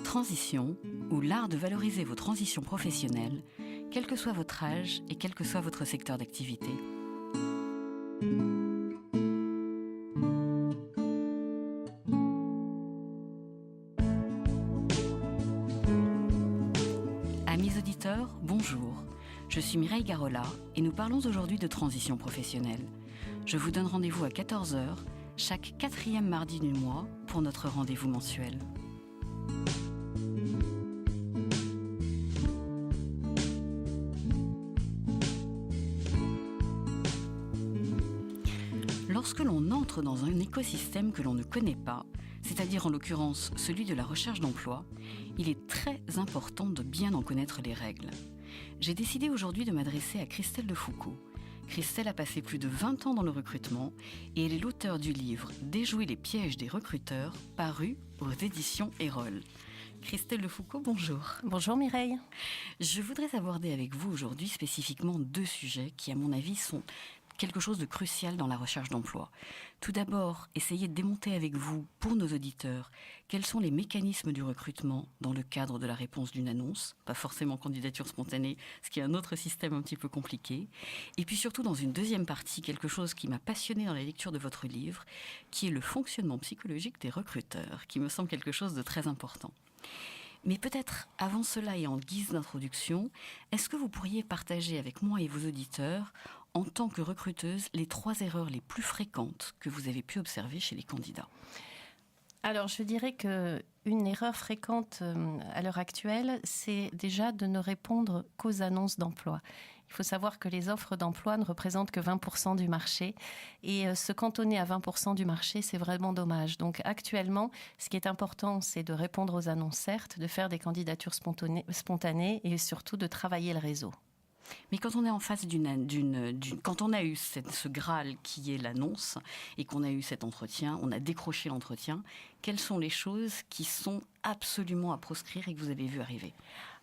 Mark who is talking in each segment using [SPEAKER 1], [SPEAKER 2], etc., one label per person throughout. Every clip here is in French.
[SPEAKER 1] Transition, ou l'art de valoriser vos transitions professionnelles, quel que soit votre âge et quel que soit votre secteur d'activité. Amis auditeurs, bonjour. Je suis Mireille Garola et nous parlons aujourd'hui de transition professionnelle. Je vous donne rendez-vous à 14h, chaque 4e mardi du mois, pour notre rendez-vous mensuel. Lorsque l'on entre dans un écosystème que l'on ne connaît pas, c'est-à-dire en l'occurrence celui de la recherche d'emploi, il est très important de bien en connaître les règles. J'ai décidé aujourd'hui de m'adresser à Christelle Defoucault. Christelle a passé plus de 20 ans dans le recrutement et elle est l'auteure du livre « Déjouer les pièges des recruteurs » paru aux éditions Erol. Christelle Defoucault, bonjour.
[SPEAKER 2] Bonjour Mireille.
[SPEAKER 1] Je voudrais aborder avec vous aujourd'hui spécifiquement 2 sujets qui, à mon avis, sont quelque chose de crucial dans la recherche d'emploi. Tout d'abord, essayer de démonter avec vous, pour nos auditeurs, quels sont les mécanismes du recrutement dans le cadre de la réponse d'une annonce, pas forcément candidature spontanée, ce qui est un autre système un petit peu compliqué. Et puis surtout, dans une deuxième partie, quelque chose qui m'a passionné dans la lecture de votre livre, qui est le fonctionnement psychologique des recruteurs, qui me semble quelque chose de très important. Mais peut-être, avant cela et en guise d'introduction, est-ce que vous pourriez partager avec moi et vos auditeurs, en tant que recruteuse, les 3 erreurs les plus fréquentes que vous avez pu observer chez les candidats ?
[SPEAKER 2] Alors, je dirais qu'une erreur fréquente à l'heure actuelle, c'est déjà de ne répondre qu'aux annonces d'emploi. Il faut savoir que les offres d'emploi ne représentent que 20% du marché. Et se cantonner à 20% du marché, c'est vraiment dommage. Donc actuellement, ce qui est important, c'est de répondre aux annonces, certes, de faire des candidatures spontanées et surtout de travailler le réseau.
[SPEAKER 1] Mais quand on est en face quand on a eu ce Graal qui est l'annonce et qu'on a eu cet entretien, on a décroché l'entretien, quelles sont les choses qui sont absolument à proscrire et que vous avez vu arriver ?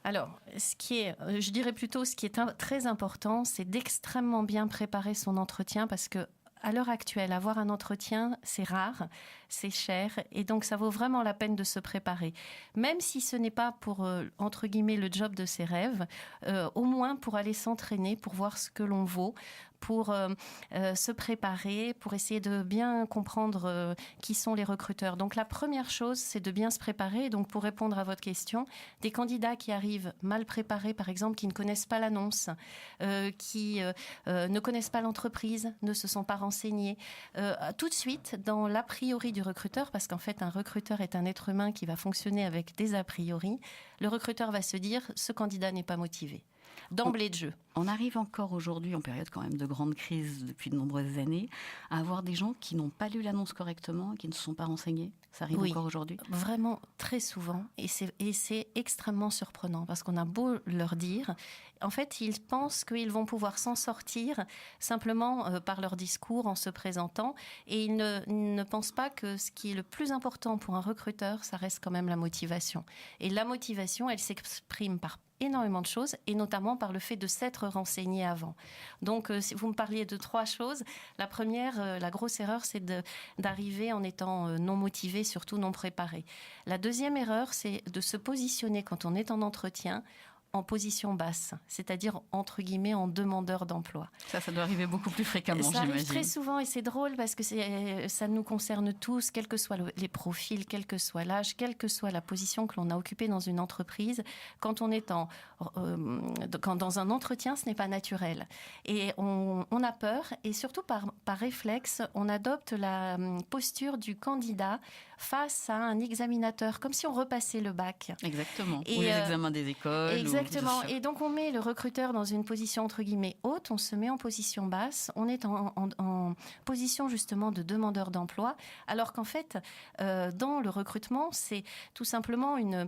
[SPEAKER 2] Alors, je dirais plutôt, ce qui est très important, c'est d'extrêmement bien préparer son entretien parce que à l'heure actuelle, avoir un entretien, c'est rare, c'est cher, et donc ça vaut vraiment la peine de se préparer. Même si ce n'est pas pour, entre guillemets, le job de ses rêves, au moins pour aller s'entraîner, pour voir ce que l'on vaut, pour se préparer, pour essayer de bien comprendre qui sont les recruteurs. Donc la première chose, c'est de bien se préparer. Donc pour répondre à votre question, des candidats qui arrivent mal préparés, par exemple, qui ne connaissent pas l'annonce, qui ne connaissent pas l'entreprise, ne se sont pas renseignés, tout de suite dans l'a priori du recruteur, parce qu'en fait un recruteur est un être humain qui va fonctionner avec des a priori, le recruteur va se dire « ce candidat n'est pas motivé ». D'emblée de jeu.
[SPEAKER 1] On arrive encore aujourd'hui, en période quand même de grande crise depuis de nombreuses années, à avoir des gens qui n'ont pas lu l'annonce correctement, qui ne se sont pas renseignés. Ça arrive encore aujourd'hui ?
[SPEAKER 2] Vraiment très souvent. Et c'est extrêmement surprenant parce qu'on a beau leur dire, en fait, ils pensent qu'ils vont pouvoir s'en sortir simplement par leur discours en se présentant. Et ils ne pensent pas que ce qui est le plus important pour un recruteur, ça reste quand même la motivation. Et la motivation, elle s'exprime par énormément de choses, et notamment par le fait de s'être renseigné avant. Donc, si vous me parliez de 3 choses, la première, la grosse erreur, c'est d'arriver en étant non motivé, surtout non préparé. La deuxième erreur, c'est de se positionner quand on est en entretien en position basse, c'est-à-dire entre guillemets en demandeur d'emploi.
[SPEAKER 1] Ça doit arriver beaucoup plus fréquemment,
[SPEAKER 2] ça
[SPEAKER 1] j'imagine.
[SPEAKER 2] arrive très souvent et c'est drôle parce que ça nous concerne tous, quels que soient les profils, quel que soit l'âge, quelle que soit la position que l'on a occupée dans une entreprise. Quand on est dans un entretien, ce n'est pas naturel. Et on a peur et surtout par réflexe, on adopte la posture du candidat face à un examinateur, comme si on repassait le bac.
[SPEAKER 1] Exactement. Ou les examens des écoles.
[SPEAKER 2] Exactement. Et donc, on met le recruteur dans une position, entre guillemets, haute. On se met en position basse. On est en position, justement, de demandeur d'emploi. Alors qu'en fait, dans le recrutement, c'est tout simplement une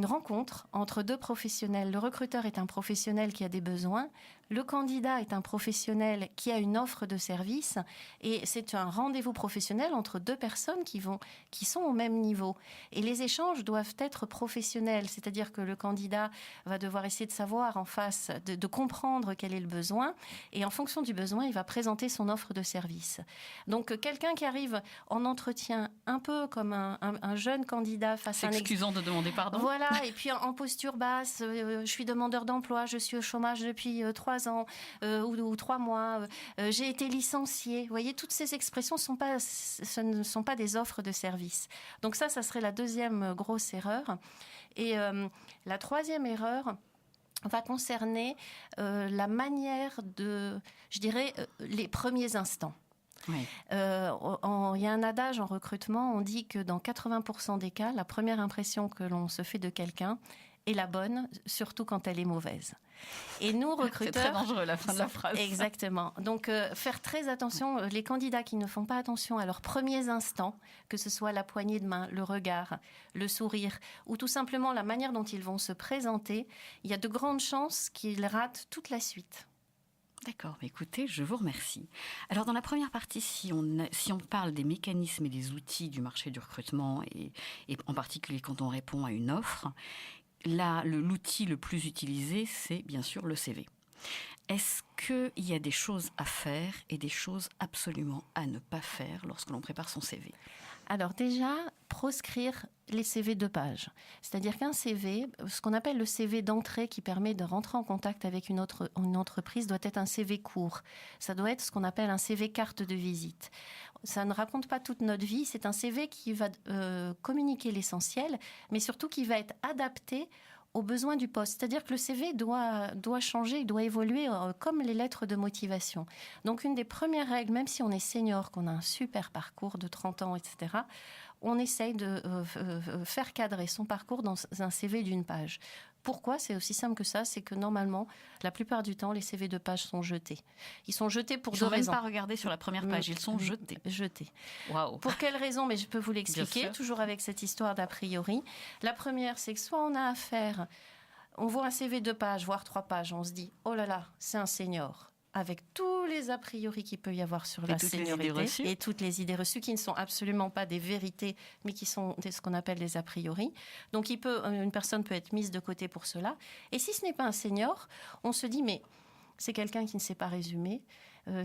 [SPEAKER 2] rencontre entre 2 professionnels. Le recruteur est un professionnel qui a des besoins. Le candidat est un professionnel qui a une offre de service et c'est un rendez-vous professionnel entre deux personnes qui sont au même niveau. Et les échanges doivent être professionnels, c'est-à-dire que le candidat va devoir essayer de savoir en face, de comprendre quel est le besoin et en fonction du besoin, il va présenter son offre de service. Donc quelqu'un qui arrive en entretien un peu comme un jeune candidat face à un...
[SPEAKER 1] S'excusant de demander pardon.
[SPEAKER 2] Voilà, et puis en posture basse, je suis demandeur d'emploi, je suis au chômage depuis 3 ans ou 3 mois, j'ai été licencié. Vous voyez, toutes ces expressions ce ne sont pas des offres de service. Donc ça serait la deuxième grosse erreur. Et la troisième erreur va concerner la manière je dirais, les premiers instants.
[SPEAKER 1] Oui.
[SPEAKER 2] Il y a un adage en recrutement, on dit que dans 80% des cas, la première impression que l'on se fait de quelqu'un est la bonne, surtout quand elle est mauvaise. Et nous, recruteurs...
[SPEAKER 1] C'est très dangereux, la fin de la phrase.
[SPEAKER 2] Exactement. Donc, faire très attention, les candidats qui ne font pas attention à leurs premiers instants, que ce soit la poignée de main, le regard, le sourire, ou tout simplement la manière dont ils vont se présenter, il y a de grandes chances qu'ils ratent toute la suite.
[SPEAKER 1] D'accord, écoutez, je vous remercie. Alors dans la première partie, si on parle des mécanismes et des outils du marché du recrutement, et en particulier quand on répond à une offre, l'outil le plus utilisé, c'est bien sûr le CV. Est-ce qu'il y a des choses à faire et des choses absolument à ne pas faire lorsque l'on prépare son CV ?
[SPEAKER 2] Alors déjà, proscrire les CV 2 pages. C'est-à-dire qu'un CV, ce qu'on appelle le CV d'entrée qui permet de rentrer en contact avec une entreprise, doit être un CV court. Ça doit être ce qu'on appelle un CV carte de visite. Ça ne raconte pas toute notre vie, c'est un CV qui va communiquer l'essentiel, mais surtout qui va être adapté aux besoins du poste. C'est-à-dire que le CV doit changer, il doit évoluer comme les lettres de motivation. Donc une des premières règles, même si on est senior, qu'on a un super parcours de 30 ans, etc., on essaye de faire cadrer son parcours dans un CV d'1 page. Pourquoi ? C'est aussi simple que ça, c'est que normalement, la plupart du temps, les CV 2 pages sont jetés. Ils sont jetés pour 2 raisons.
[SPEAKER 1] Ils ne sont même pas regardés sur la première page, ils sont jetés.
[SPEAKER 2] Jetés.
[SPEAKER 1] Waouh.
[SPEAKER 2] Pour quelles raisons ? Mais je peux vous l'expliquer, toujours avec cette histoire d'a priori. La première, c'est que soit on a affaire, on voit un CV 2 pages, voire 3 pages, on se dit « Oh là là, c'est un senior ». Avec tous les a priori qu'il peut y avoir sur la seniorité et toutes les idées reçues qui ne sont absolument pas des vérités, mais qui sont ce qu'on appelle des a priori. Donc une personne peut être mise de côté pour cela. Et si ce n'est pas un senior, on se dit mais c'est quelqu'un qui ne sait pas résumer.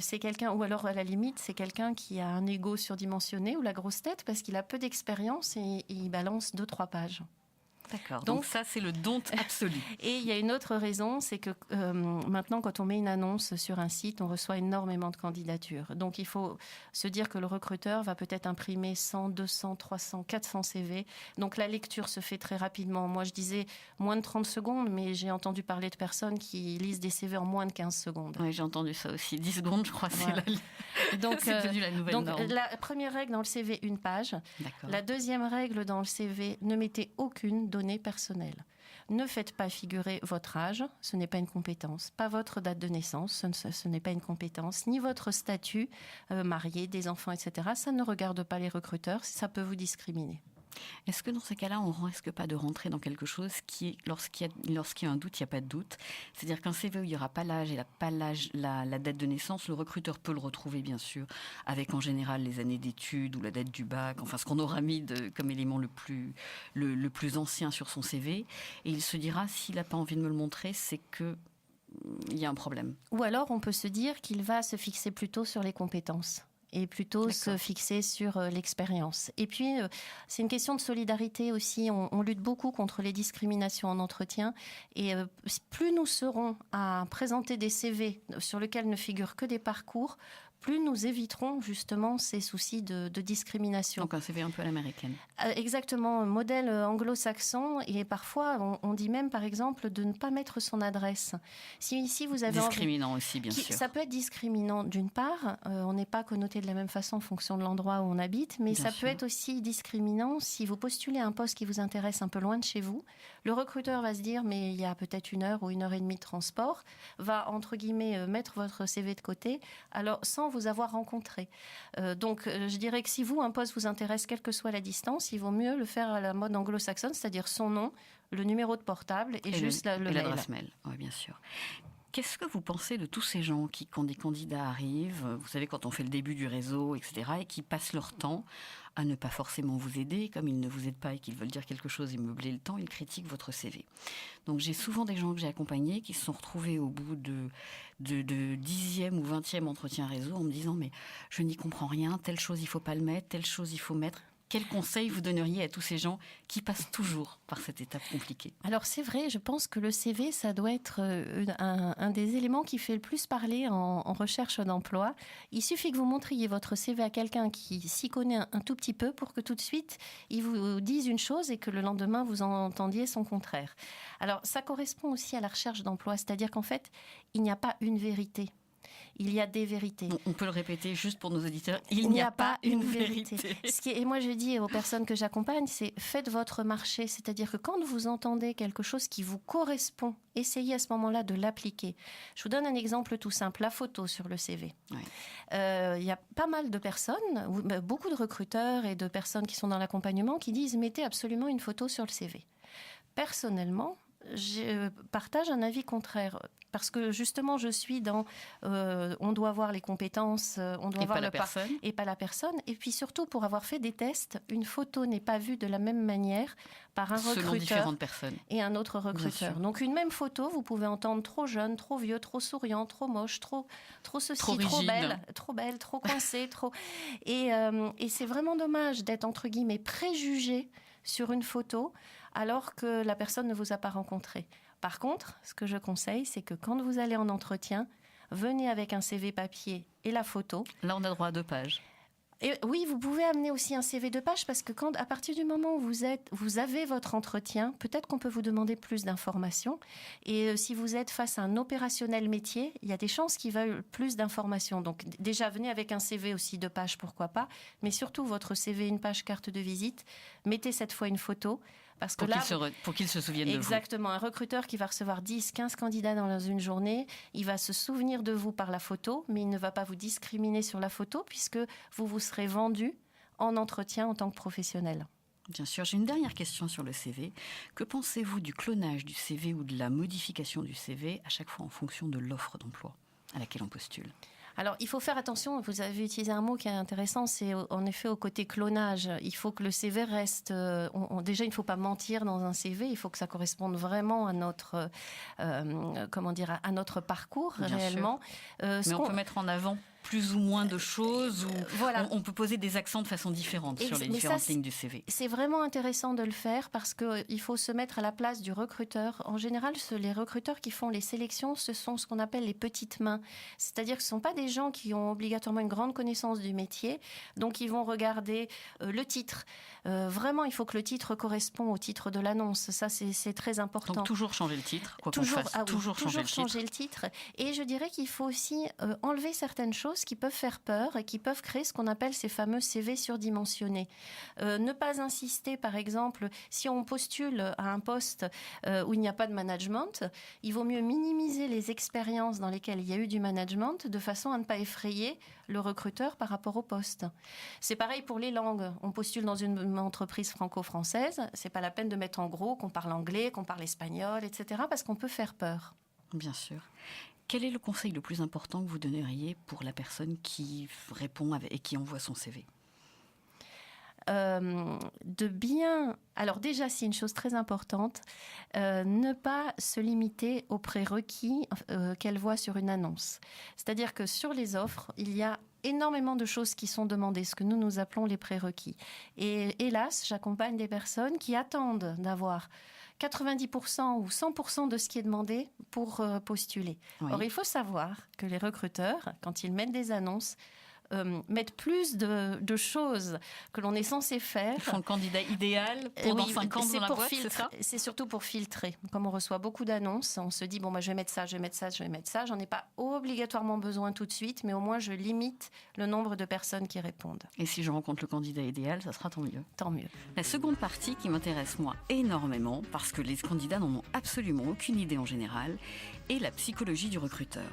[SPEAKER 2] C'est quelqu'un, ou alors à la limite, c'est quelqu'un qui a un ego surdimensionné ou la grosse tête parce qu'il a peu d'expérience et il balance 2-3 pages.
[SPEAKER 1] D'accord, donc ça c'est le don absolu.
[SPEAKER 2] Et il y a une autre raison, c'est que maintenant quand on met une annonce sur un site, on reçoit énormément de candidatures. Donc il faut se dire que le recruteur va peut-être imprimer 100, 200, 300, 400 CV. Donc la lecture se fait très rapidement. Moi je disais moins de 30 secondes, mais j'ai entendu parler de personnes qui lisent des CV en moins de 15 secondes.
[SPEAKER 1] Oui, j'ai entendu ça aussi. 10 secondes, je crois,
[SPEAKER 2] voilà.
[SPEAKER 1] C'est devenu la nouvelle norme.
[SPEAKER 2] Donc la première règle dans le CV, 1 page.
[SPEAKER 1] D'accord.
[SPEAKER 2] La deuxième règle dans le CV, ne mettez aucune données personnelles. Ne faites pas figurer votre âge, ce n'est pas une compétence. Pas votre date de naissance, ce n'est pas une compétence. Ni votre statut, marié, des enfants, etc. Ça ne regarde pas les recruteurs, ça peut vous discriminer.
[SPEAKER 1] Est-ce que dans ces cas-là, on ne risque pas de rentrer dans quelque chose qui, lorsqu'il y a un doute, il n'y a pas de doute ? C'est-à-dire qu'un CV où il n'y aura pas l'âge et la date de naissance, le recruteur peut le retrouver, bien sûr, avec en général les années d'études ou la date du bac, enfin ce qu'on aura mis comme élément le plus ancien sur son CV. Et il se dira, s'il n'a pas envie de me le montrer, c'est qu'il y a un problème.
[SPEAKER 2] Ou alors, on peut se dire qu'il va se fixer plutôt sur les compétences. Et plutôt se fixer sur l'expérience. Et puis, c'est une question de solidarité aussi. On lutte beaucoup contre les discriminations en entretien. Et plus nous serons à présenter des CV sur lesquels ne figurent que des parcours, plus nous éviterons justement ces soucis de discrimination.
[SPEAKER 1] Donc un CV un peu à l'américaine.
[SPEAKER 2] Exactement, modèle anglo-saxon. Et parfois, on dit même, par exemple, de ne pas mettre son adresse. Si vous avez
[SPEAKER 1] discriminant aussi, bien sûr.
[SPEAKER 2] Ça peut être discriminant d'une part. On n'est pas connoté de la même façon en fonction de l'endroit où on habite. Mais ça peut être aussi discriminant si vous postulez un poste qui vous intéresse un peu loin de chez vous. Le recruteur va se dire, mais il y a peut-être 1 heure ou 1 heure et demie de transport. Va, entre guillemets, mettre votre CV de côté. Alors, sans vous avoir rencontré. Donc, je dirais que si un poste vous intéresse, quelle que soit la distance, il vaut mieux le faire à la mode anglo-saxonne, c'est-à-dire son nom, le numéro de portable et juste
[SPEAKER 1] l'adresse mail. Oui, bien sûr. Qu'est-ce que vous pensez de tous ces gens qui, quand des candidats arrivent, vous savez, quand on fait le début du réseau, etc., et qui passent leur temps à ne pas forcément vous aider, comme ils ne vous aident pas et qu'ils veulent dire quelque chose et meubler le temps, ils critiquent votre CV. Donc j'ai souvent des gens que j'ai accompagnés qui se sont retrouvés au bout de 10e ou 20e entretien réseau en me disant « mais je n'y comprends rien, telle chose il ne faut pas le mettre, telle chose il faut mettre ». Quel conseil vous donneriez à tous ces gens qui passent toujours par cette étape compliquée?
[SPEAKER 2] Alors c'est vrai, je pense que le CV, ça doit être un des éléments qui fait le plus parler en recherche d'emploi. Il suffit que vous montriez votre CV à quelqu'un qui s'y connaît un tout petit peu pour que tout de suite, il vous dise une chose et que le lendemain, vous entendiez son contraire. Alors ça correspond aussi à la recherche d'emploi, c'est-à-dire qu'en fait, il n'y a pas une vérité. Il y a des vérités.
[SPEAKER 1] On peut le répéter juste pour nos auditeurs. Il n'y a pas une vérité.
[SPEAKER 2] Et moi, je dis aux personnes que j'accompagne, c'est faites votre marché. C'est-à-dire que quand vous entendez quelque chose qui vous correspond, essayez à ce moment-là de l'appliquer. Je vous donne un exemple tout simple, la photo sur le CV.
[SPEAKER 1] Ouais.
[SPEAKER 2] Y a pas mal de personnes, beaucoup de recruteurs et de personnes qui sont dans l'accompagnement qui disent mettez absolument une photo sur le CV. Personnellement, je partage un avis contraire parce que justement je suis dans on doit voir les compétences, on doit voir
[SPEAKER 1] la personne
[SPEAKER 2] et pas la personne, et puis surtout pour avoir fait des tests, une photo n'est pas vue de la même manière par un
[SPEAKER 1] selon
[SPEAKER 2] recruteur
[SPEAKER 1] différentes personnes
[SPEAKER 2] et un autre recruteur. Donc une même photo, vous pouvez entendre trop jeune, trop vieux, trop souriant, trop moche, trop ceci, trop belle, trop coincée, trop et c'est vraiment dommage d'être entre guillemets préjugé sur une photo alors que la personne ne vous a pas rencontré. Par contre, ce que je conseille, c'est que quand vous allez en entretien, venez avec un CV papier et la photo.
[SPEAKER 1] Là, on a droit à 2 pages.
[SPEAKER 2] Et oui, vous pouvez amener aussi un CV de page parce que à partir du moment où vous avez votre entretien, peut-être qu'on peut vous demander plus d'informations. Et si vous êtes face à un opérationnel métier, il y a des chances qu'ils veulent plus d'informations. Donc déjà, venez avec un CV aussi de page, pourquoi pas. Mais surtout, votre CV, une page carte de visite. Mettez cette fois une photo. Parce que
[SPEAKER 1] pour qu'ils se souviennent de vous.
[SPEAKER 2] Exactement. Un recruteur qui va recevoir 10, 15 candidats dans une journée, il va se souvenir de vous par la photo, mais il ne va pas vous discriminer sur la photo puisque vous serez vendu en entretien en tant que professionnel.
[SPEAKER 1] Bien sûr. J'ai une dernière question sur le CV. Que pensez-vous du clonage du CV ou de la modification du CV à chaque fois en fonction de l'offre d'emploi à laquelle on postule ?
[SPEAKER 2] Alors, il faut faire attention, vous avez utilisé un mot qui est intéressant, c'est en effet au côté clonage. Il faut que le CV reste... déjà, il ne faut pas mentir dans un CV, il faut que ça corresponde vraiment à notre, à notre parcours. Bien réellement.
[SPEAKER 1] Mais on peut mettre en avant plus ou moins de choses, ou
[SPEAKER 2] voilà.
[SPEAKER 1] On peut poser des accents de façon différente sur les différentes lignes du CV.
[SPEAKER 2] C'est vraiment intéressant de le faire parce qu'il faut se mettre à la place du recruteur. En général, les recruteurs qui font les sélections, ce sont ce qu'on appelle les petites mains. C'est-à-dire que ce ne sont pas des gens qui ont obligatoirement une grande connaissance du métier, donc ils vont regarder le titre. Vraiment, il faut que le titre corresponde au titre de l'annonce. Ça, c'est très important.
[SPEAKER 1] Donc toujours changer le titre, quoi qu'on fasse. Toujours changer
[SPEAKER 2] le titre. Et je dirais qu'il faut aussi enlever certaines choses qui peuvent faire peur et qui peuvent créer ce qu'on appelle ces fameux CV surdimensionnés. Ne pas insister, par exemple, si on postule à un poste où il n'y a pas de management, il vaut mieux minimiser les expériences dans lesquelles il y a eu du management de façon à ne pas effrayer le recruteur par rapport au poste. C'est pareil pour les langues. On postule dans une entreprise franco-française, c'est pas la peine de mettre en gros qu'on parle anglais, qu'on parle espagnol, etc. parce qu'on peut faire peur.
[SPEAKER 1] Bien sûr. Quel est le conseil le plus important que vous donneriez pour la personne qui répond et qui envoie son CV ?
[SPEAKER 2] Alors déjà, c'est une chose très importante, ne pas se limiter aux prérequis qu'elle voit sur une annonce. C'est-à-dire que sur les offres, il y a énormément de choses qui sont demandées, ce que nous appelons les prérequis. Et hélas, j'accompagne des personnes qui attendent d'avoir 90% ou 100% de ce qui est demandé pour postuler. Oui. Or, il faut savoir que les recruteurs, quand ils mettent des annonces, mettre plus de choses que l'on est censé faire.
[SPEAKER 1] Ils font le candidat idéal pour dans 5 ans dans la boîte, c'est ça ?
[SPEAKER 2] C'est surtout pour filtrer. Comme on reçoit beaucoup d'annonces, on se dit, je vais mettre ça. J'en ai pas obligatoirement besoin tout de suite, mais au moins je limite le nombre de personnes qui répondent.
[SPEAKER 1] Et si je rencontre le candidat idéal, ça sera tant mieux.
[SPEAKER 2] Tant mieux.
[SPEAKER 1] La seconde partie qui m'intéresse moi énormément, parce que les candidats n'en ont absolument aucune idée en général, est la psychologie du recruteur.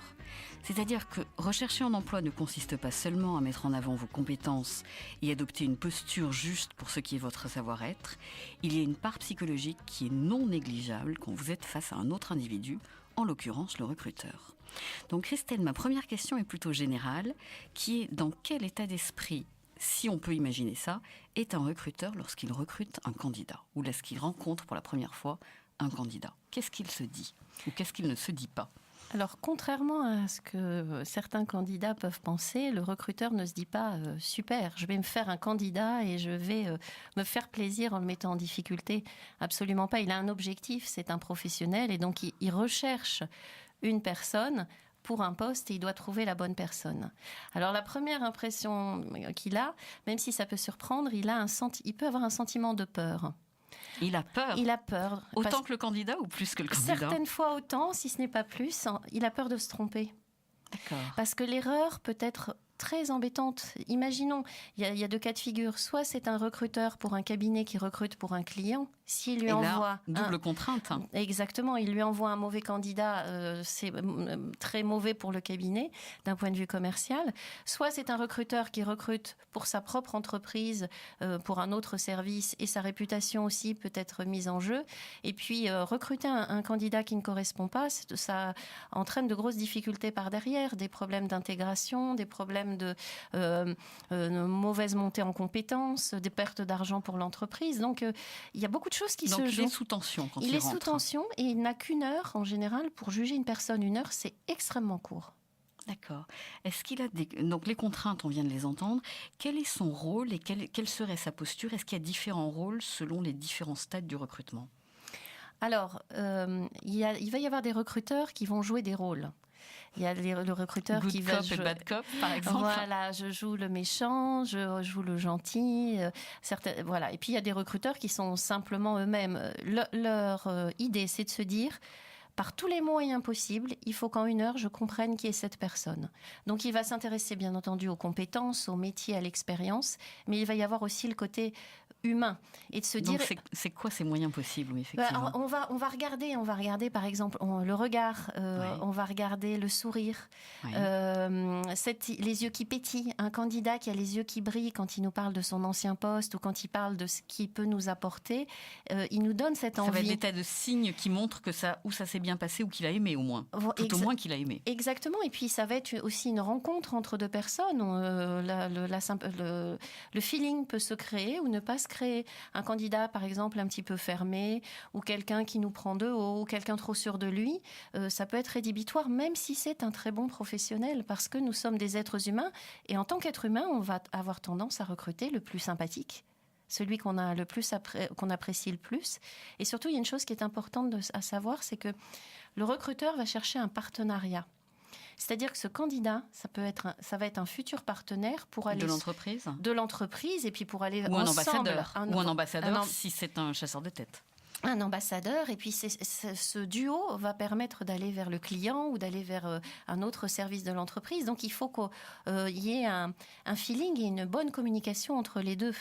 [SPEAKER 1] C'est-à-dire que rechercher un emploi ne consiste pas seulement à mettre en avant vos compétences et adopter une posture juste pour ce qui est votre savoir-être. Il y a une part psychologique qui est non négligeable quand vous êtes face à un autre individu, en l'occurrence le recruteur. Donc Christelle, ma première question est plutôt générale, qui est dans quel état d'esprit, si on peut imaginer ça, est un recruteur lorsqu'il recrute un candidat ou lorsqu'il rencontre pour la première fois un candidat? Qu'est-ce qu'il se dit ou qu'est-ce qu'il ne se dit pas?
[SPEAKER 2] Alors, contrairement à ce que certains candidats peuvent penser, le recruteur ne se dit pas super, je vais me faire un candidat et je vais me faire plaisir en le mettant en difficulté. Absolument pas. Il a un objectif, c'est un professionnel et donc il recherche une personne pour un poste et il doit trouver la bonne personne. Alors, la première impression qu'il a, même si ça peut surprendre, il peut avoir un sentiment de peur.
[SPEAKER 1] Il a peur.
[SPEAKER 2] Il a peur.
[SPEAKER 1] Autant que le candidat ou plus que le candidat?
[SPEAKER 2] Certaines fois autant, si ce n'est pas plus. Il a peur de se tromper.
[SPEAKER 1] D'accord.
[SPEAKER 2] Parce que l'erreur peut être très embêtante. Imaginons, il y a 2 cas de figure. Soit c'est un recruteur pour un cabinet qui recrute pour un client. S'il lui envoie...
[SPEAKER 1] double contrainte.
[SPEAKER 2] Exactement, il lui envoie un mauvais candidat, c'est très mauvais pour le cabinet d'un point de vue commercial. Soit c'est un recruteur qui recrute pour sa propre entreprise, pour un autre service, et sa réputation aussi peut être mise en jeu. Et puis recruter un candidat qui ne correspond pas, ça entraîne de grosses difficultés par derrière, des problèmes d'intégration, des problèmes de mauvaise montée en compétences, des pertes d'argent pour l'entreprise. Donc il y a beaucoup de choses qui se jouent.
[SPEAKER 1] Donc il est sous tension quand il rentre.
[SPEAKER 2] Il est sous tension et il n'a qu'1 heure en général pour juger une personne. 1 heure, c'est extrêmement court.
[SPEAKER 1] D'accord. Est-ce qu'il a donc les contraintes, on vient de les entendre. Quel est son rôle et quelle serait sa posture? Est-ce qu'il y a différents rôles selon les différents stades du recrutement?
[SPEAKER 2] Alors, il va y avoir des recruteurs qui vont jouer des rôles. Il y a le recruteur
[SPEAKER 1] Good
[SPEAKER 2] qui va
[SPEAKER 1] cop
[SPEAKER 2] jouer...
[SPEAKER 1] et bad cop, par exemple.
[SPEAKER 2] Voilà, je joue le méchant, je joue le gentil. Voilà. Et puis, il y a des recruteurs qui sont simplement eux-mêmes. Leur idée, c'est de se dire... Par tous les moyens possibles, il faut qu'en 1 heure, je comprenne qui est cette personne. Donc, il va s'intéresser, bien entendu, aux compétences, au métier, à l'expérience, mais il va y avoir aussi le côté humain et de se dire.
[SPEAKER 1] Donc, c'est quoi ces moyens possibles, oui, effectivement.
[SPEAKER 2] On va regarder, par exemple, le regard,
[SPEAKER 1] Oui.
[SPEAKER 2] on va regarder le sourire,
[SPEAKER 1] Oui.
[SPEAKER 2] les yeux qui pétillent. Un candidat qui a les yeux qui brillent quand il nous parle de son ancien poste ou quand il parle de ce qu'il peut nous apporter, il nous donne cette envie.
[SPEAKER 1] Ça va être des tas de signes qui montrent que ça s'est bien passé ou qu'il a aimé au moins. Tout au moins qu'il a aimé.
[SPEAKER 2] Exactement. Et puis ça va être aussi une rencontre entre 2 personnes. Le feeling peut se créer ou ne pas se créer. Un candidat, par exemple, un petit peu fermé ou quelqu'un qui nous prend de haut ou quelqu'un trop sûr de lui, ça peut être rédhibitoire même si c'est un très bon professionnel parce que nous sommes des êtres humains et en tant qu'être humain, on va avoir tendance à recruter le plus sympathique. Celui qu'on apprécie le plus. Et surtout, il y a une chose qui est importante à savoir, c'est que le recruteur va chercher un partenariat. C'est-à-dire que ce candidat, ça va être un futur partenaire pour aller... De l'entreprise et puis pour aller
[SPEAKER 1] ou
[SPEAKER 2] ensemble.
[SPEAKER 1] Ou un ambassadeur si c'est un chasseur de tête.
[SPEAKER 2] Un ambassadeur, et puis ce duo va permettre d'aller vers le client ou d'aller vers un autre service de l'entreprise. Donc il faut qu'il y ait un feeling et une bonne communication entre les deux.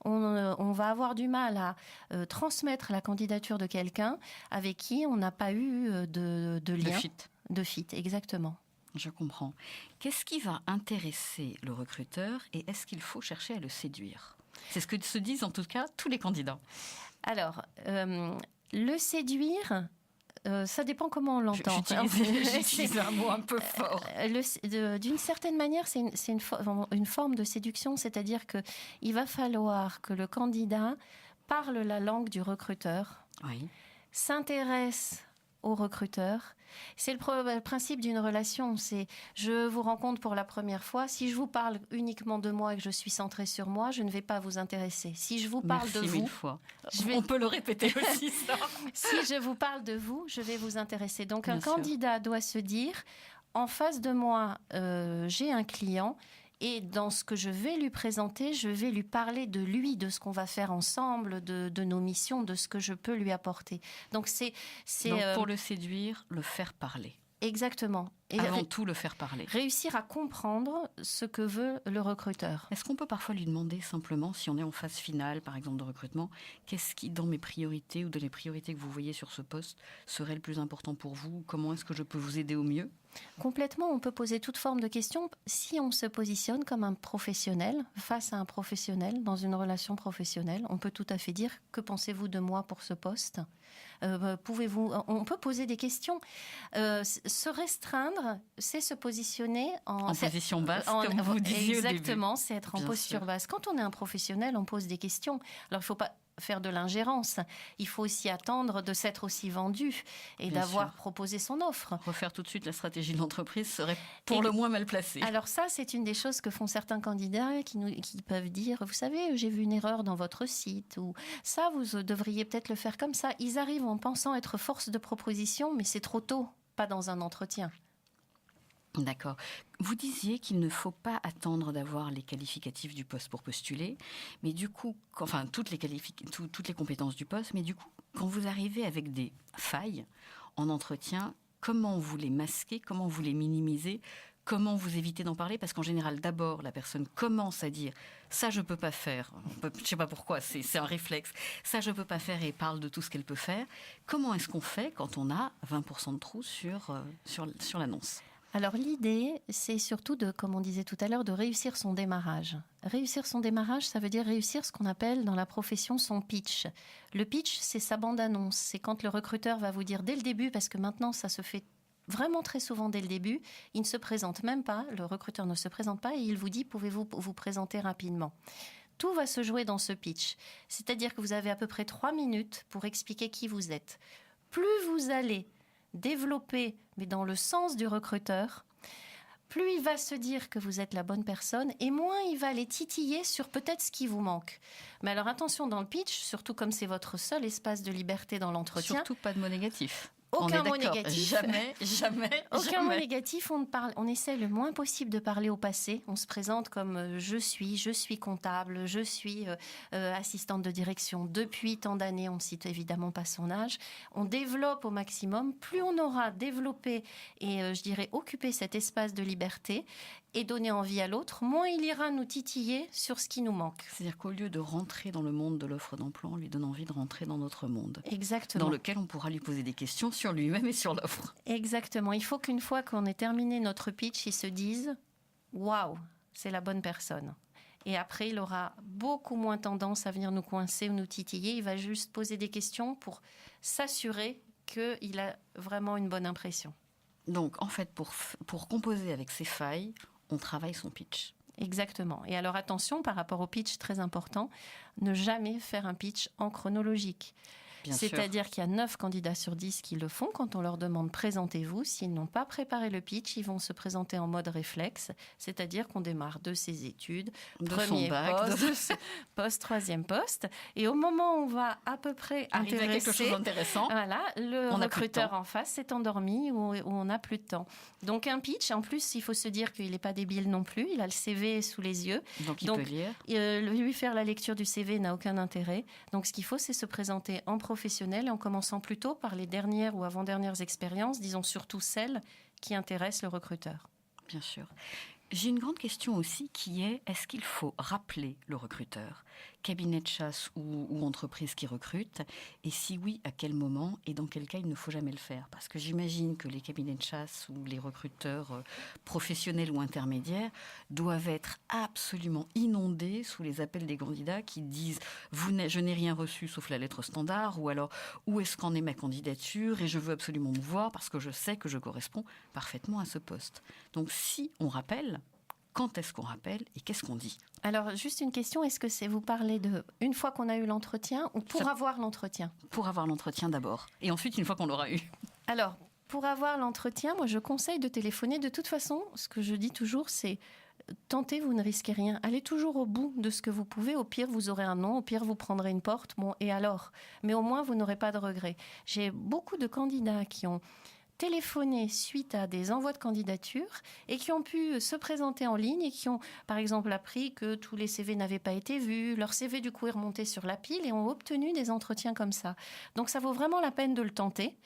[SPEAKER 2] On va avoir du mal à transmettre la candidature de quelqu'un avec qui on n'a pas eu de lien. De fit, exactement.
[SPEAKER 1] Je comprends. Qu'est-ce qui va intéresser le recruteur et est-ce qu'il faut chercher à le séduire? C'est ce que se disent en tout cas tous les candidats.
[SPEAKER 2] Alors, le séduire, ça dépend comment on l'entend.
[SPEAKER 1] J'utilise un mot un peu fort.
[SPEAKER 2] D'une certaine manière, c'est une forme de séduction, c'est-à-dire qu'il va falloir que le candidat parle la langue du recruteur,
[SPEAKER 1] oui.
[SPEAKER 2] S'intéresse au recruteur. C'est le principe d'une relation. C'est je vous rencontre pour la première fois. Si je vous parle uniquement de moi et que je suis centrée sur moi, je ne vais pas vous intéresser. Si je vous parle de vous,
[SPEAKER 1] fois. On peut le répéter aussi ça.
[SPEAKER 2] Si je vous parle de vous, je vais vous intéresser. Donc un candidat doit se dire en face de moi, j'ai un client. Et dans ce que je vais lui présenter, je vais lui parler de lui, de ce qu'on va faire ensemble, de nos missions, de ce que je peux lui apporter. Donc,
[SPEAKER 1] Donc pour le séduire, le faire parler.
[SPEAKER 2] Exactement. Et
[SPEAKER 1] avant tout, le faire parler.
[SPEAKER 2] Réussir à comprendre ce que veut le recruteur.
[SPEAKER 1] Est-ce qu'on peut parfois lui demander simplement, si on est en phase finale, par exemple, de recrutement, qu'est-ce qui, dans mes priorités ou dans les priorités que vous voyez sur ce poste, serait le plus important pour vous? Comment est-ce que je peux vous aider au mieux?
[SPEAKER 2] Complètement, on peut poser toute forme de questions. Si on se positionne comme un professionnel, face à un professionnel, dans une relation professionnelle, on peut tout à fait dire « Que pensez-vous de moi pour ce poste ?» On peut poser des questions. Se restreindre, c'est se positionner
[SPEAKER 1] en position basse, comme vous disiez
[SPEAKER 2] exactement,
[SPEAKER 1] au début.
[SPEAKER 2] C'est être en
[SPEAKER 1] Bien
[SPEAKER 2] posture
[SPEAKER 1] sûr.
[SPEAKER 2] basse. Quand on est un professionnel, on pose des questions. Alors, il ne faut pas faire de l'ingérence. Il faut aussi attendre de s'être aussi vendu et
[SPEAKER 1] Bien
[SPEAKER 2] d'avoir
[SPEAKER 1] sûr.
[SPEAKER 2] proposé son offre.
[SPEAKER 1] Refaire tout de suite la stratégie de l'entreprise serait pour le moins mal placé.
[SPEAKER 2] Alors ça, c'est une des choses que font certains candidats qui peuvent dire, vous savez, j'ai vu une erreur dans votre site, ou ça, vous devriez peut-être le faire comme ça. Ils arrivent en pensant être force de proposition, mais c'est trop tôt, pas dans un entretien.
[SPEAKER 1] D'accord. Vous disiez qu'il ne faut pas attendre d'avoir les qualificatifs du poste pour postuler, mais du coup, toutes les compétences du poste, mais du coup, quand vous arrivez avec des failles en entretien, comment vous les masquez, comment vous les minimisez, comment vous évitez d'en parler? Parce qu'en général, d'abord, la personne commence à dire « ça, je ne peux pas faire ». Je ne sais pas pourquoi, c'est un réflexe. « Ça, je ne peux pas faire » et parle de tout ce qu'elle peut faire. Comment est-ce qu'on fait quand on a 20% de trous sur l'annonce?
[SPEAKER 2] Alors l'idée, c'est surtout comme on disait tout à l'heure, de réussir son démarrage. Réussir son démarrage, ça veut dire réussir ce qu'on appelle dans la profession son pitch. Le pitch, c'est sa bande-annonce. C'est quand le recruteur va vous dire dès le début, parce que maintenant ça se fait vraiment très souvent dès le début, il ne se présente même pas, le recruteur ne se présente pas et il vous dit pouvez-vous vous présenter rapidement. Tout va se jouer dans ce pitch. C'est-à-dire que vous avez à peu près 3 minutes pour expliquer qui vous êtes. Plus vous allez développer, mais dans le sens du recruteur, plus il va se dire que vous êtes la bonne personne et moins il va les titiller sur peut-être ce qui vous manque. Mais alors attention dans le pitch, surtout comme c'est votre seul espace de liberté dans l'entretien.
[SPEAKER 1] Surtout pas de mots négatifs.
[SPEAKER 2] Aucun mot négatif.
[SPEAKER 1] Jamais.
[SPEAKER 2] Aucun mot négatif. On essaie le moins possible de parler au passé. On se présente comme je suis comptable, je suis assistante de direction depuis tant d'années. On ne cite évidemment pas son âge. On développe au maximum. Plus on aura développé et occupé cet espace de liberté et donner envie à l'autre, moins il ira nous titiller sur ce qui nous manque.
[SPEAKER 1] C'est-à-dire qu'au lieu de rentrer dans le monde de l'offre d'emploi, on lui donne envie de rentrer dans notre monde.
[SPEAKER 2] Exactement.
[SPEAKER 1] Dans lequel on pourra lui poser des questions sur lui-même et sur l'offre.
[SPEAKER 2] Exactement. Il faut qu'une fois qu'on ait terminé notre pitch, il se dise « Waouh, c'est la bonne personne ». Et après, il aura beaucoup moins tendance à venir nous coincer ou nous titiller. Il va juste poser des questions pour s'assurer qu'il a vraiment une bonne impression.
[SPEAKER 1] Donc, en fait, pour composer avec ses failles, on travaille son pitch.
[SPEAKER 2] Exactement. Et alors attention, par rapport au pitch, très important, ne jamais faire un pitch en chronologique. C'est-à-dire qu'il y a 9 candidats sur 10 qui le font. Quand on leur demande « présentez-vous », s'ils n'ont pas préparé le pitch, ils vont se présenter en mode réflexe, c'est-à-dire qu'on démarre de ses études, premier poste, troisième poste, et au moment où on va à peu près
[SPEAKER 1] arriver à quelque chose d'intéressant,
[SPEAKER 2] voilà, le recruteur en face s'est endormi ou on n'a plus de temps. Donc un pitch, en plus, il faut se dire qu'il n'est pas débile non plus, il a le CV sous les yeux.
[SPEAKER 1] Donc il peut lire.
[SPEAKER 2] Lui faire la lecture du CV n'a aucun intérêt. Donc ce qu'il faut, c'est se présenter en professionnel et en commençant plutôt par les dernières ou avant-dernières expériences, disons surtout celles qui intéressent le recruteur.
[SPEAKER 1] Bien sûr. J'ai une grande question aussi qui est, est-ce qu'il faut rappeler le recruteur, cabinet de chasse ou entreprise qui recrute? Et si oui, à quel moment et dans quel cas il ne faut jamais le faire? Parce que j'imagine que les cabinets de chasse ou les recruteurs professionnels ou intermédiaires doivent être absolument inondés sous les appels des candidats qui disent « je n'ai rien reçu sauf la lettre standard » ou alors « où est-ce qu'en est ma candidature et je veux absolument me voir parce que je sais que je corresponds parfaitement à ce poste ». Donc si on rappelle, quand est-ce qu'on rappelle et qu'est-ce qu'on dit?
[SPEAKER 2] Alors, juste une question, est-ce que vous parlez de une fois qu'on a eu l'entretien ou pour avoir l'entretien?
[SPEAKER 1] Pour avoir l'entretien d'abord, et ensuite une fois qu'on l'aura eu.
[SPEAKER 2] Alors, pour avoir l'entretien, moi je conseille de téléphoner. De toute façon, ce que je dis toujours, c'est tentez, vous ne risquez rien. Allez toujours au bout de ce que vous pouvez. Au pire, vous aurez un non. Au pire, vous prendrez une porte. Bon, et alors? Mais au moins, vous n'aurez pas de regrets. J'ai beaucoup de candidats qui ont téléphoné suite à des envois de candidature et qui ont pu se présenter en ligne et qui ont, par exemple, appris que tous les CV n'avaient pas été vus. Leur CV, du coup, est remonté sur la pile et ont obtenu des entretiens comme ça. Donc, ça vaut vraiment la peine de le tenter.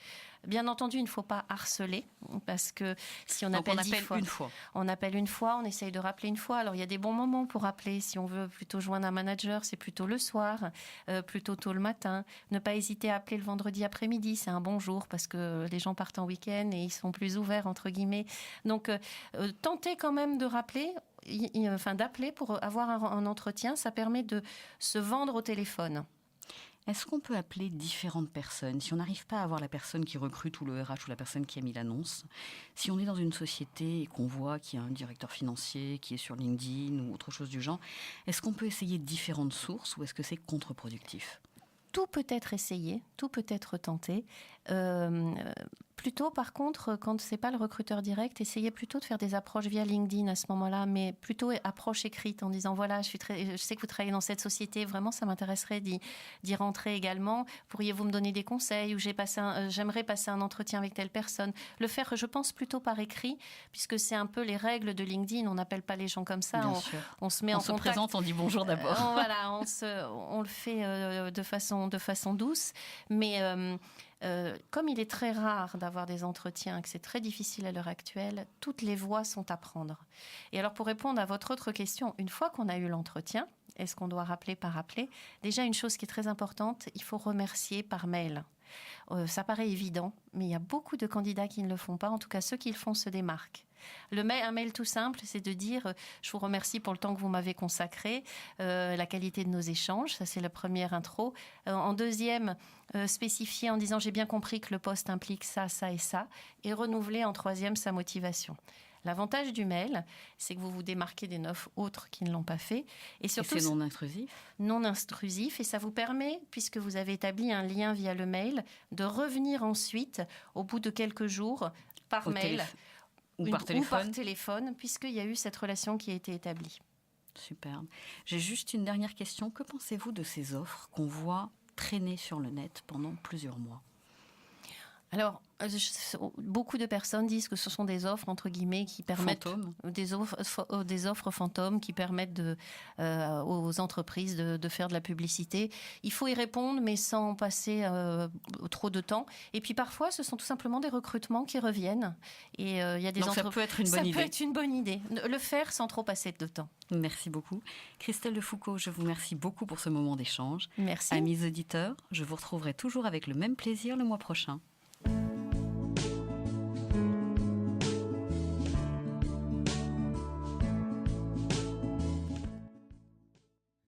[SPEAKER 2] Bien entendu, il ne faut pas harceler, parce que si on appelle 10 fois,
[SPEAKER 1] une fois.
[SPEAKER 2] On appelle une fois, on essaye de rappeler une fois. Alors, il y a des bons moments pour appeler. Si on veut plutôt joindre un manager, c'est plutôt le soir, plutôt tôt le matin. Ne pas hésiter à appeler le vendredi après-midi, c'est un bon jour, parce que les gens partent en week-end et ils sont plus ouverts, entre guillemets. Donc, tentez quand même de rappeler, d'appeler pour avoir un entretien. Ça permet de se vendre au téléphone.
[SPEAKER 1] Est-ce qu'on peut appeler différentes personnes? Si on n'arrive pas à avoir la personne qui recrute ou le RH ou la personne qui a mis l'annonce, si on est dans une société et qu'on voit qu'il y a un directeur financier qui est sur LinkedIn ou autre chose du genre, est-ce qu'on peut essayer différentes sources ou est-ce que c'est contre-productif?
[SPEAKER 2] Tout peut être essayé, tout peut être tenté. Plutôt, par contre, quand c'est pas le recruteur direct, essayez plutôt de faire des approches via LinkedIn à ce moment-là, mais plutôt approche écrite en disant voilà, je sais que vous travaillez dans cette société, vraiment ça m'intéresserait d'y rentrer également. Pourriez-vous me donner des conseils ou j'aimerais passer un entretien avec telle personne. Le faire, je pense, plutôt par écrit, puisque c'est un peu les règles de LinkedIn. On n'appelle pas les gens comme ça. On se met en contact.
[SPEAKER 1] On se présente, on dit bonjour d'abord.
[SPEAKER 2] Voilà, on le fait de façon douce, mais comme il est très rare d'avoir des entretiens, que c'est très difficile à l'heure actuelle, toutes les voies sont à prendre. Et alors, pour répondre à votre autre question, une fois qu'on a eu l'entretien, est-ce qu'on doit rappeler par appeler? Déjà, une chose qui est très importante, il faut remercier par mail. Ça paraît évident, mais il y a beaucoup de candidats qui ne le font pas. En tout cas, ceux qui le font se démarquent. Un mail tout simple, c'est de dire je vous remercie pour le temps que vous m'avez consacré, la qualité de nos échanges, ça c'est la première intro. En deuxième, spécifier en disant j'ai bien compris que le poste implique ça, ça et ça, et renouveler en troisième sa motivation. L'avantage du mail, c'est que vous vous démarquez des 9 autres qui ne l'ont pas fait. Et surtout,
[SPEAKER 1] c'est non intrusif.
[SPEAKER 2] Non intrusif, et ça vous permet, puisque vous avez établi un lien via le mail, de revenir ensuite, au bout de quelques jours, par mail
[SPEAKER 1] ou par
[SPEAKER 2] téléphone, puisqu'il y a eu cette relation qui a été établie.
[SPEAKER 1] Superbe. J'ai juste une dernière question. Que pensez-vous de ces offres qu'on voit traîner sur le net pendant plusieurs mois?
[SPEAKER 2] Alors, beaucoup de personnes disent que ce sont des offres, entre guillemets, qui permettent... Des offres fantômes qui permettent aux entreprises de faire de la publicité. Il faut y répondre, mais sans passer trop de temps. Et puis parfois, ce sont tout simplement des recrutements qui reviennent. Et il y a des
[SPEAKER 1] ça peut être une bonne idée.
[SPEAKER 2] Ça peut être une bonne idée. Le faire sans trop passer de temps.
[SPEAKER 1] Merci beaucoup. Christelle Defoucauld, je vous remercie beaucoup pour ce moment d'échange.
[SPEAKER 2] Merci.
[SPEAKER 1] Amis auditeurs, je vous retrouverai toujours avec le même plaisir le mois prochain.